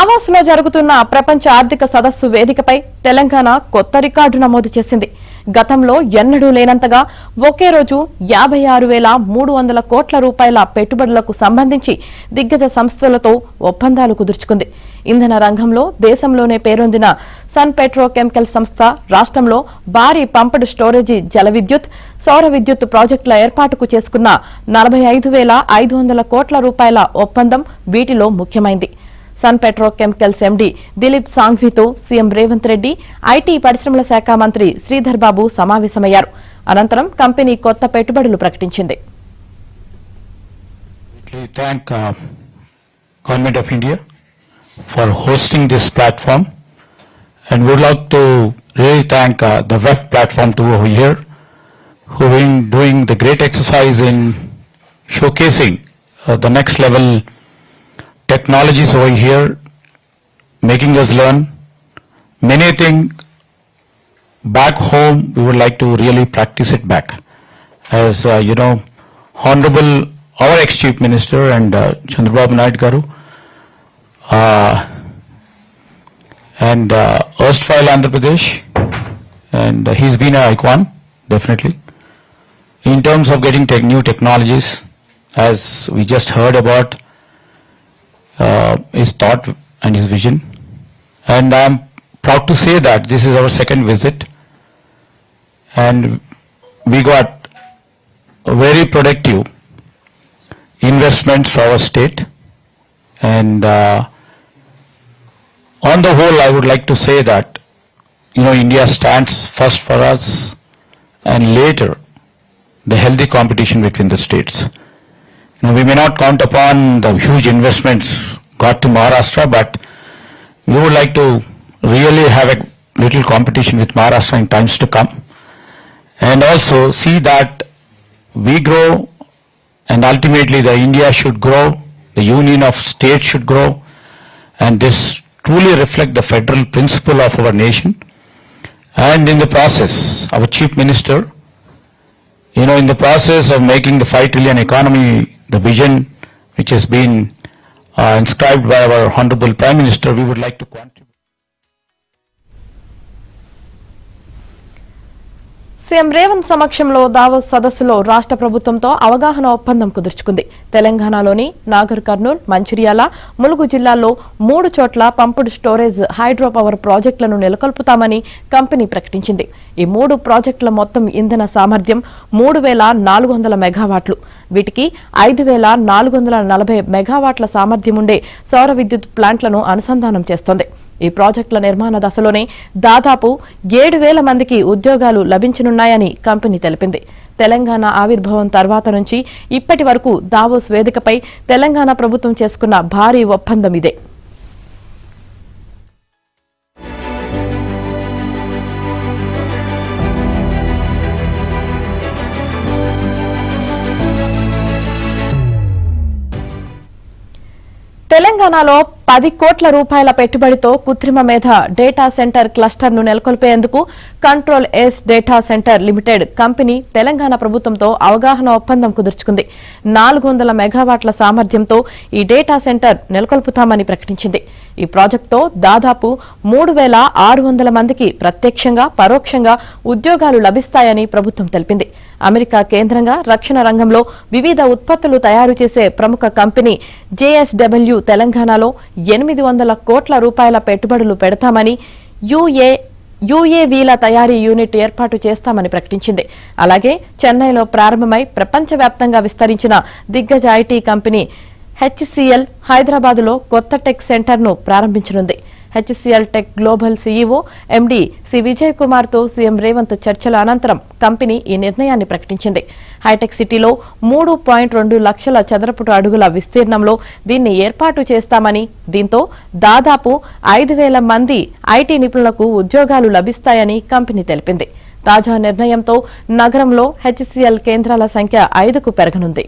Davos లో జరుగుతున్న ప్రపంచ ఆర్థిక సదస్సు వేదికపై తెలంగాణ కొత్త రికార్డు నమోదు చేసింది. గతంలో ఎన్నడూ లేనంతగా ఒకే రోజు 56,300 కోట్ల రూపాయల పెట్టుబడులకు సంబంధించి దిగ్గజ సంస్థలతో ఒప్పందాలు కుదుర్చుకుంది. ఇంధన రంగంలో దేశంలోనే పేరొందిన సన్ పెట్రోకెమికల్ సంస్థ రాష్ట్రంలో భారీ పంప్డ్ స్టోరేజీ జల విద్యుత్, సౌర విద్యుత్ ప్రాజెక్టుల ఏర్పాటుకు చేసుకున్న 45,500 కోట్ల రూపాయల ఒప్పందం వీటిలో ముఖ్యమైంది. సన్ పెట్రోకెమికల్స్ ఎండీ దిలీప్ సాంఘ్వితో సీఎం రేవంత్ రెడ్డి, ఐటీ పరిశ్రమల శాఖ మంత్రి శ్రీధర్ బాబు సమావేశమయ్యారు. అనంతరం కంపెనీ కొత్త పెట్టుబడులు ప్రకటించింది. Government of India for hosting this platform, and would like to really thank the WEF platform too over here, who have been doing the great exercise in showcasing the next level technologies over here, making us learn many things back home. We would like to really practice it back. As Honorable our ex-Chief Minister and Chandrababu Naidu Garu and erstwhile Andhra Pradesh, and he's been an icon definitely in terms of getting new technologies, as we just heard about his thought and his vision. And I'm proud to say that this is our second visit, and we got very productive investments for our state. And on the whole, I would like to say that India stands first for us, and later the healthy competition between the states. We may not count upon the huge investments got to Maharashtra, but we would like to really have a little competition with Maharashtra in times to come, and also see that we grow, and ultimately the India should grow, the union of states should grow, and this truly reflect the federal principle of our nation. And in the process, our Chief Minister, in the process of making the 5 trillion economy, the vision which has been inscribed by our Honorable Prime Minister, we would like to contribute. CM Revanth సమక్షంలో Davos సదస్సులో రాష్ట్ర ప్రభుత్వంతో అవగాహన ఒప్పందం కుదుర్చుకుంది. తెలంగాణలోని నాగర్ కర్నూల్, మంచిర్యాల, ములుగు జిల్లాల్లో 3 చోట్ల pumped storage hydro power ప్రాజెక్టులను నెలకొల్పుతామని కంపెనీ ప్రకటించింది. ఈ 3 ప్రాజెక్టుల మొత్తం ఇంధన సామర్థ్యం 3,400 మెగావాట్లు. వీటికి 5,440 మెగావాట్ల సామర్థ్యం ఉండే సౌర విద్యుత్ ప్లాంట్లను అనుసంధానం చేస్తోంది. ఈ ప్రాజెక్టుల నిర్మాణ దశలోనే దాదాపు 7,000 మందికి ఉద్యోగాలు లభించనున్నాయని కంపెనీ తెలిపింది. తెలంగాణ ఆవిర్భావం తర్వాత నుంచి ఇప్పటి వరకు దావోస్ వేదికపై తెలంగాణ ప్రభుత్వం చేసుకున్న భారీ ఒప్పందం ఇదే. తెలంగాణలో 10 కోట్ల రూపాయల పెట్టుబడితో కృత్రిమ మేధ డేటా సెంటర్ క్లస్టర్ను నెలకొల్పేందుకు Control S data centre limited company Telangana ప్రభుత్వంతో అవగాహన ఒప్పందం కుదుర్చుకుంది. 400 మెగావాట్ల సామర్థ్యంతో ఈ డేటా సెంటర్ నెలకొల్పుతామని ప్రకటించింది. ఈ ప్రాజెక్టుతో దాదాపు 3,600 మందికి ప్రత్యక్షంగా, పరోక్షంగా ఉద్యోగాలు లభిస్తాయని ప్రభుత్వం తెలిపింది. అమెరికా కేంద్రంగా రక్షణ రంగంలో వివిధ ఉత్పత్తులు తయారు చేసే ప్రముఖ కంపెనీ జేఎస్డబ్ల్యూ తెలంగాణలో 800 కోట్ల రూపాయల పెట్టుబడులు పెడతామని, యుఏవీల తయారీ యూనిట్ ఏర్పాటు చేస్తామని ప్రకటించింది. అలాగే చెన్నైలో ప్రారంభమై ప్రపంచవ్యాప్తంగా విస్తరించిన దిగ్గజ ఐటీ కంపెనీ హెచ్సిఎల్ హైదరాబాద్లో కొత్త టెక్ సెంటర్ను ప్రారంభించనుంది. HCL tech global CEO MD C Vijay కుమార్తో సీఎం రేవంత్ చర్చల అనంతరం కంపెనీ ఈ నిర్ణయాన్ని ప్రకటించింది. హైటెక్ సిటీలో 3.2 లక్షల చదరపు అడుగుల విస్తీర్ణంలో దీన్ని ఏర్పాటు చేస్తామని, దీంతో దాదాపు 5,000 మంది ఐటీ నిపుణులకు ఉద్యోగాలు లభిస్తాయని కంపెనీ తెలిపింది. తాజా నిర్ణయంతో నగరంలో హెచ్సిఎల్ కేంద్రాల సంఖ్య 5కు పెరగనుంది.